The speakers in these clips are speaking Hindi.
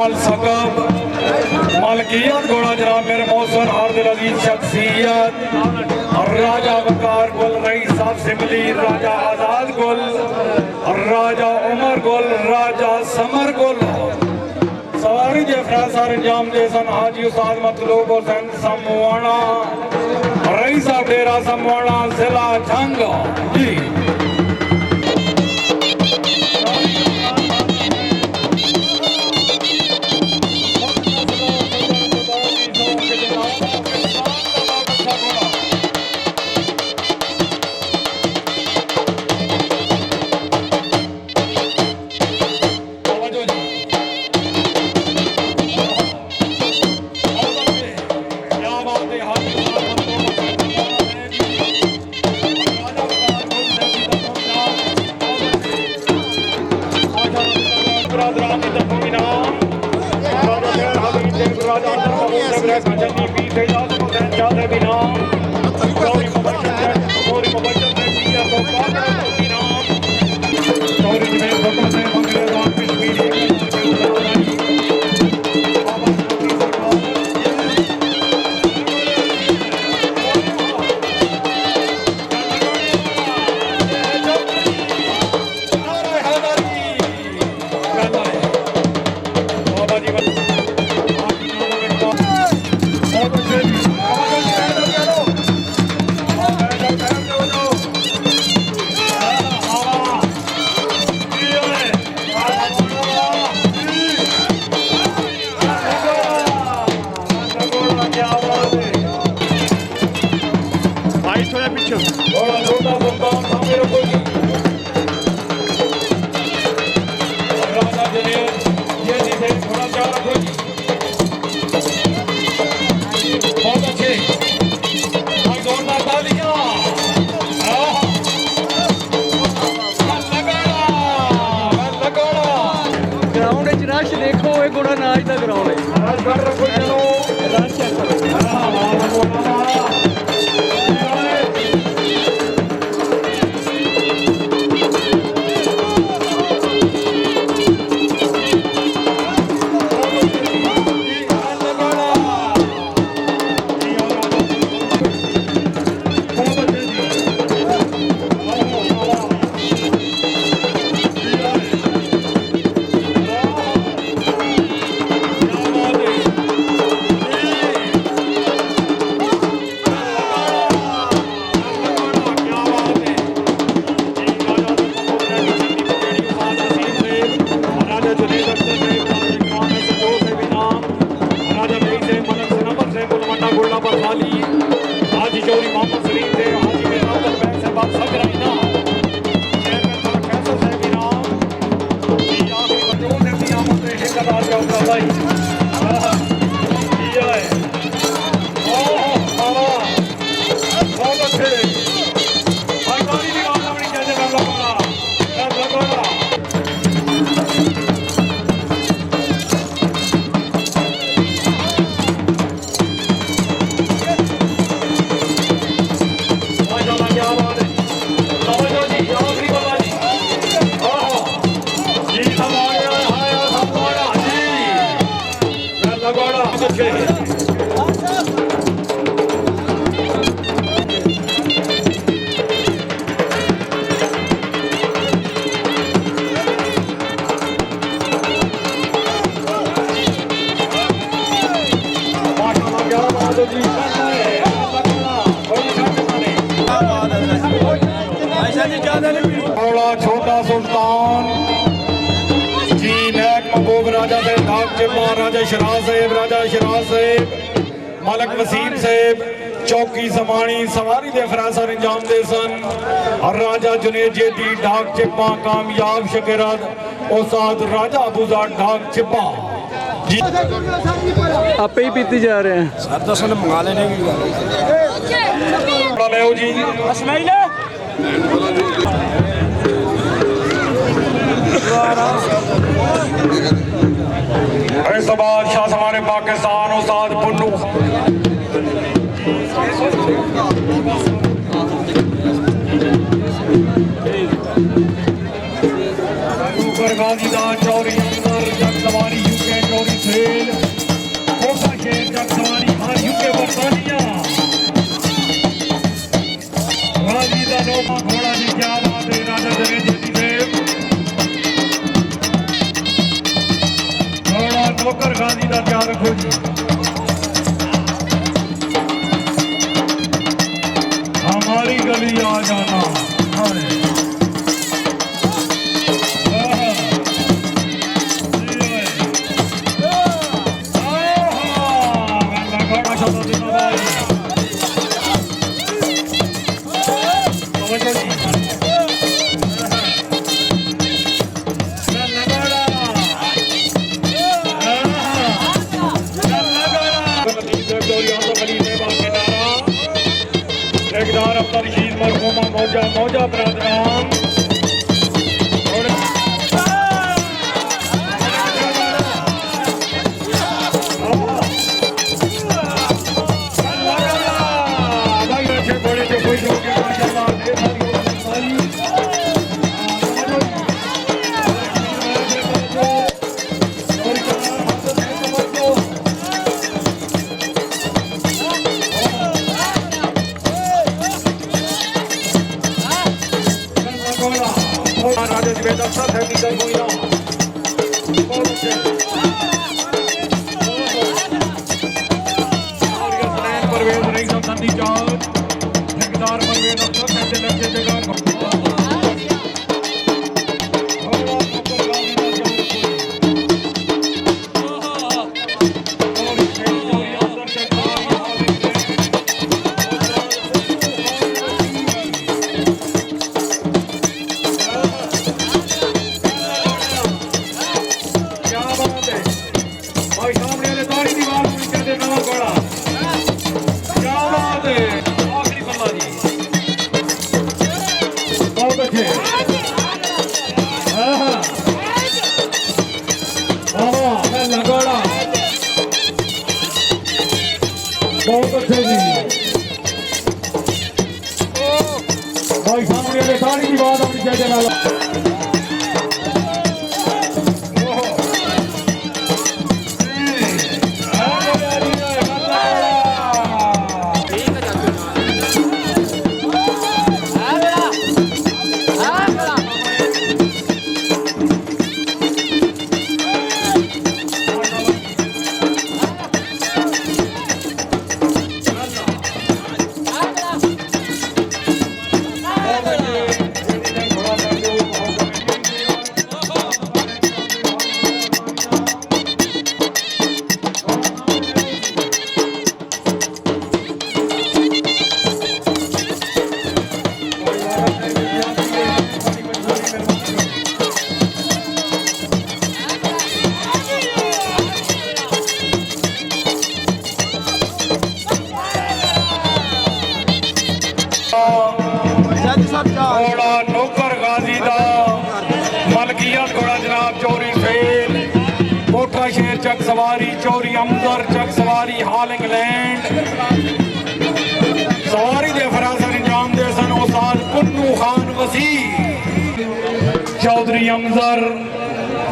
जमाल सकब मालकियत घोड़ा जनाब मेरे मौसम आर्दिल अजीज शख्सियत और राजा वकार गुल रईस साहब सिमली राजा आजाद गुल और राजा उमर गुल राजा समर गुल सवारी जे फरासार इंजाम दे सन हाजी उस्ताद मतलूब हुसैन समवाणा रईस साहब डेरा समवाणा जिला जंग जी छोटा सुल्तान जी नायक महबूब राजा से ढाक चिम्मा राजा शराज साहेब मलक वसीम साहेब चौकी जमानी सवारी दे फरासर इंजाम दे सन और राजा जुनेद जेदी ढाक चिम्मा कामयाब शकीरत उस्ताद राजा अबूजा ढाक चिम्मा जी आपे ही पीती जा रहे हैं सर तो सुन मंगा लेने की जी फैसलाबाद शाह हमारे पाकिस्तान उस्ताद पुन्नू गाजीदार चौरी अंदर जग सवारी यूके चौरी नौकर गाजी का ध्यान रखो जी हमारी गली आ जाना मौजा मौजा बरादरान बहुत अच्छे जी भाई सामने वाले ताली की बात अपनी जगह वाला नौकर गाजी दा मलकियत घोड़ा जनाब चौरी फेल कोठा शेर चक सवारी चौरी अमदर चक सवारी हाल इंग्लैंड सवारी दे फरासर इंजाम दे सन उस्ताद कुन्नू खान वसीर चौधरी अमदर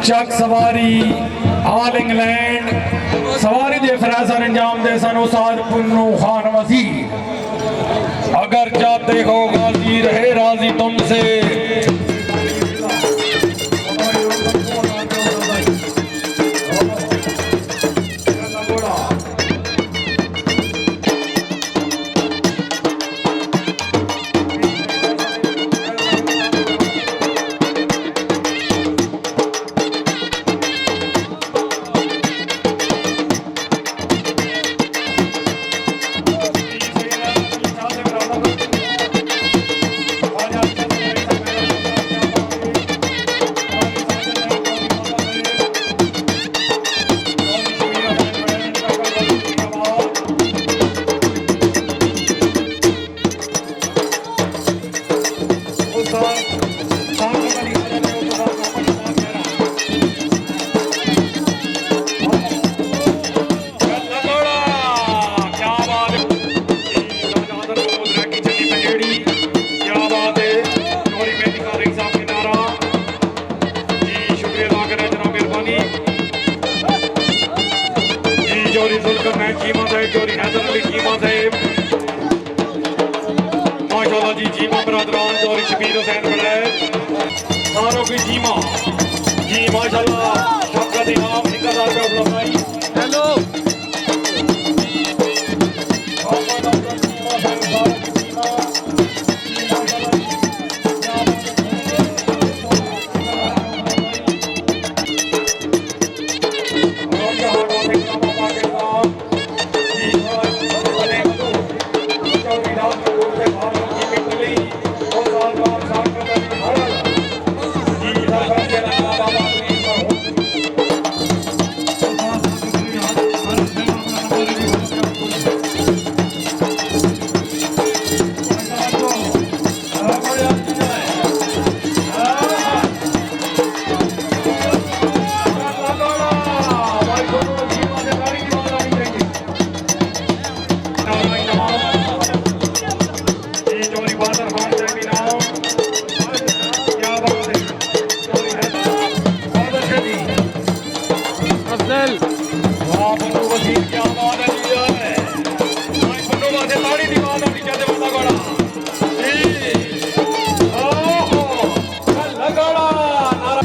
चक सवारी हाल इंग्लैंड सवारी दे फरासर इंजाम दे सन उस्ताद कुन्नू खान वसीर अगर चाहते हो गाजी रहे राजी तुमसे चोरी जुल्करनैन चीमा साहेब चोरी हैदर अली चीमा साहेब माशाल्लाह जी चीमा बरादरान चोरी शबीर हुसैन बलैद सारों की चीमा जी माशाल्लाह शौकत इनाम 1000 रुपये बन्नू वजीर क्या बात है जी भाई बन्नू वासे ताड़ी दी बात है कहते बंदा गोड़ा ओहो लगाड़ा नारा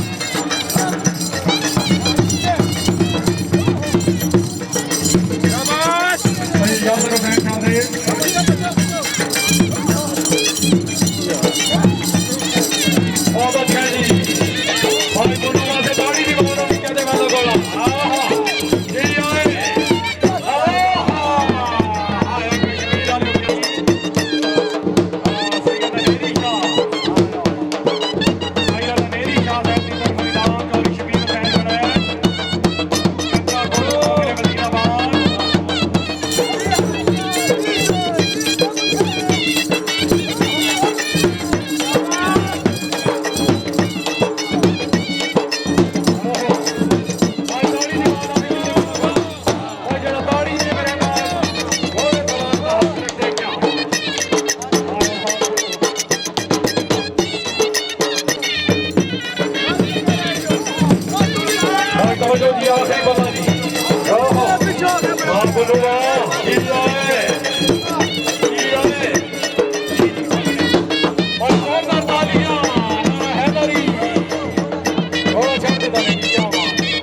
शाबाश भाई याद रखो बैठना दे बहुत अच्छा जी भाई बन्नू वासे ताड़ी दी बात है कहते बंदा गोड़ा